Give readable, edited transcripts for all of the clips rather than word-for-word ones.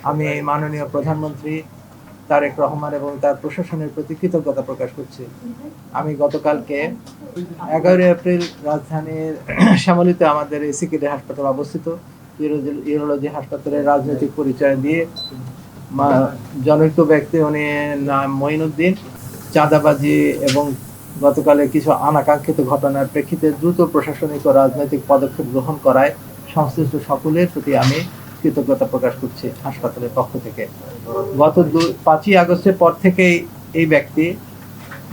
আমি মাননীয় প্রধানমন্ত্রী তারেক রহমান এবং তার প্রশাসনের প্রতি কৃতজ্ঞতা প্রকাশ করছি। আমি গতকালকে 11 এপ্রিল রাজধানীর শ্যামলীতে আমাদের এই সিকিউরিটি হাসপাতাল অবস্থিত, ইউরোলজি হাসপাতালের রাজনৈতিক পরিচয় দিয়ে জনৈক ব্যক্তি, উনি নাম মঈনুদ্দিন, চাঁদাবাজি এবং গতকালের কিছু অনাকাঙ্ক্ষিত ঘটনার প্রেক্ষিতে দ্রুত প্রশাসনিক ও রাজনৈতিক পদক্ষেপ গ্রহণ করায় সংশ্লিষ্ট সকলের প্রতি আমি কৃতজ্ঞতা প্রকাশ করছি হাসপাতালের পক্ষ থেকে। গত 5ই আগস্টের পর থেকেই এই ব্যক্তি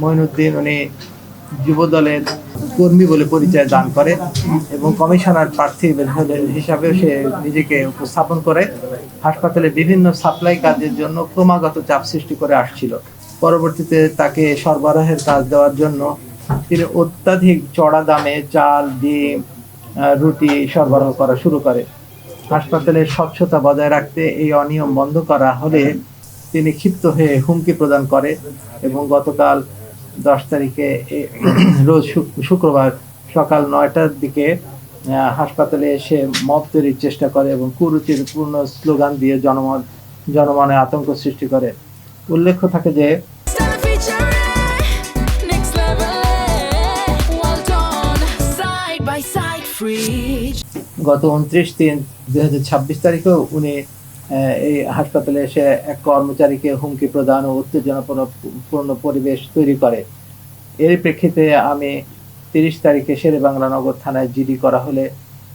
মঈনুদ্দিন, উনি যুবদলের কর্মী বলে পরিচয় দান করে এবং কমিশনার প্রার্থী হিসাবেও সে নিজেকে উপস্থাপন করে হাসপাতালে বিভিন্ন সাপ্লাই কাজের জন্য ক্রমাগত চাপ সৃষ্টি করে আসছিল। পরবর্তীতে তাকে সরবরাহের কাজ দেওয়ার জন্য তিনি অত্যাধিক চড়া দামে চাল, ডিম, রুটি সরবরাহ করা শুরু করে। হাসপাতালের স্বচ্ছতা বজায় রাখতে এই অনিয়ম বন্ধ করা হলে তিনি ক্ষিপ্ত হয়ে হুমকি প্রদান করে এবং গতকাল 10 তারিখে রোজ শুক্রবার সকাল 9টার দিকে হাসপাতালে এসে মব তৈরির চেষ্টা করে এবং কুরুচিপূর্ণ স্লোগান দিয়ে জনমনে আতঙ্ক সৃষ্টি করে। উল্লেখ্য থাকে যে গত 29/3/2026 তারিখেও উনি এই হাসপাতালে এসে এক কর্মচারীকে হুমকি প্রদান ও উত্তেজনাপূর্ণ পরিবেশ তৈরি করে। এর প্রেক্ষিতে আমি 30 তারিখে শেরেবাংলা নগর থানায় জিডি করা হলে,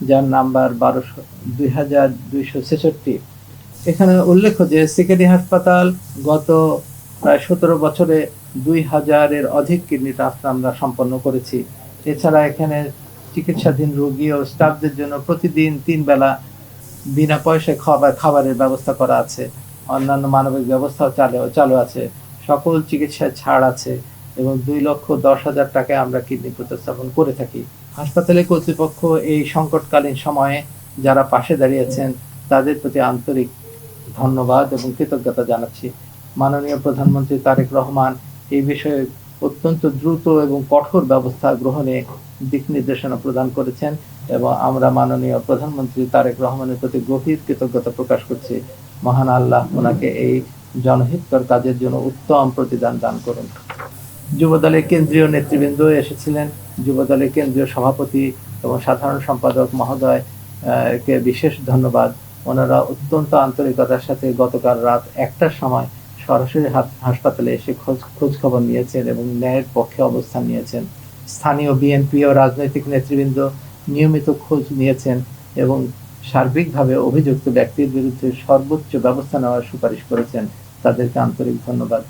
যার নাম্বার 2266। এখানে উল্লেখ্য যে সিকেডি হাসপাতাল গত প্রায় 17 বছরে 2000-এর অধিক কিডনি ট্রান্সপ্লান্ট আমরা সম্পন্ন করেছি। এছাড়া এখানে চিকিৎসাধীন রোগী ও স্টাফদের জন্য প্রতিদিন 3 বেলা বিনা পয়সায় খাবারের ব্যবস্থা করা আছে। অন্যান্য মানবিক ব্যবস্থাও চালু আছে। সকল চিকিৎসায় ছাড় আছে এবং 2,10,000 টাকায় আমরা কিডনি প্রতিস্থাপন করে থাকি। হাসপাতালে কর্তৃপক্ষ এই সংকটকালীন সময়ে যারা পাশে দাঁড়িয়েছেন তাদের প্রতি আন্তরিক ধন্যবাদ এবং কৃতজ্ঞতা জানাচ্ছি। মাননীয় প্রধানমন্ত্রী তারেক রহমান এই বিষয়ে অত্যন্ত দ্রুত এবং কঠোর ব্যবস্থা গ্রহণে দিক নির্দেশনা প্রদান করেছেন এবং আমরা মাননীয় প্রধানমন্ত্রী তারেক রহমানের প্রতি গভীর কৃতজ্ঞতা প্রকাশ করছি। মহান আল্লাহ ওনাকে এই জনহিতকর কাজের জন্য উত্তম প্রতিদান দান করুন। যুবদলের কেন্দ্রীয় নেতৃবৃন্দ এসেছিলেন। যুবদলের কেন্দ্রীয় সভাপতি এবং সাধারণ সম্পাদক মহোদয় কে বিশেষ ধন্যবাদ। ওনারা অত্যন্ত আন্তরিকতার সাথে গতকাল রাত 1টার সময় সরাসরি হাসপাতালে এসে খোঁজ খবর নিয়েছেন এবং ন্যায়ের পক্ষে অবস্থান নিয়েছেন। স্থানীয় বিএনপি ও রাজনৈতিক নেতৃবৃন্দ নিয়মিত খোঁজ নিয়েছেন এবং সার্বিকভাবে অভিযুক্ত ব্যক্তির বিরুদ্ধে সর্বোচ্চ ব্যবস্থা নেওয়ার সুপারিশ করেছেন। তাদেরকে আন্তরিক ধন্যবাদ।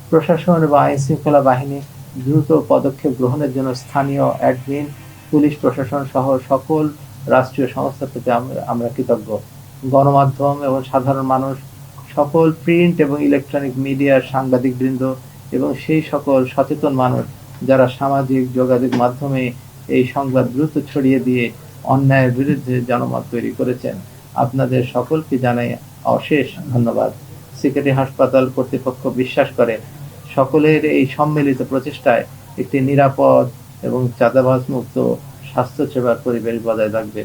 প্রশাসন এবং আইন শৃঙ্খলা বাহিনী দ্রুত পদক্ষেপ গ্রহণের জন্য স্থানীয় অ্যাডমিন, পুলিশ প্রশাসন সহ সকল রাষ্ট্রীয় সংস্থার প্রতি আমরা কৃতজ্ঞ। গণমাধ্যম এবং সাধারণ মানুষ, সকল প্রিন্ট এবং ইলেকট্রনিক মিডিয়ার সাংবাদিকবৃন্দ এবং সেই সকল সচেতন মানুষ যারা সামাজিক যোগাযোগ মাধ্যমে এই সংবাদ দ্রুত ছড়িয়ে দিয়ে অন্যায়ের বিরুদ্ধে জনমত তৈরি করেছেন, আপনাদের সকলকে জানাই অশেষ ধন্যবাদ। সিকেডি হাসপাতাল কর্তৃপক্ষ বিশ্বাস করে সকলের এই সম্মিলিত প্রচেষ্টায় একটি নিরাপদ এবং চাঁদাবাজ মুক্ত স্বাস্থ্যসেবার পরিবেশ বজায় থাকবে।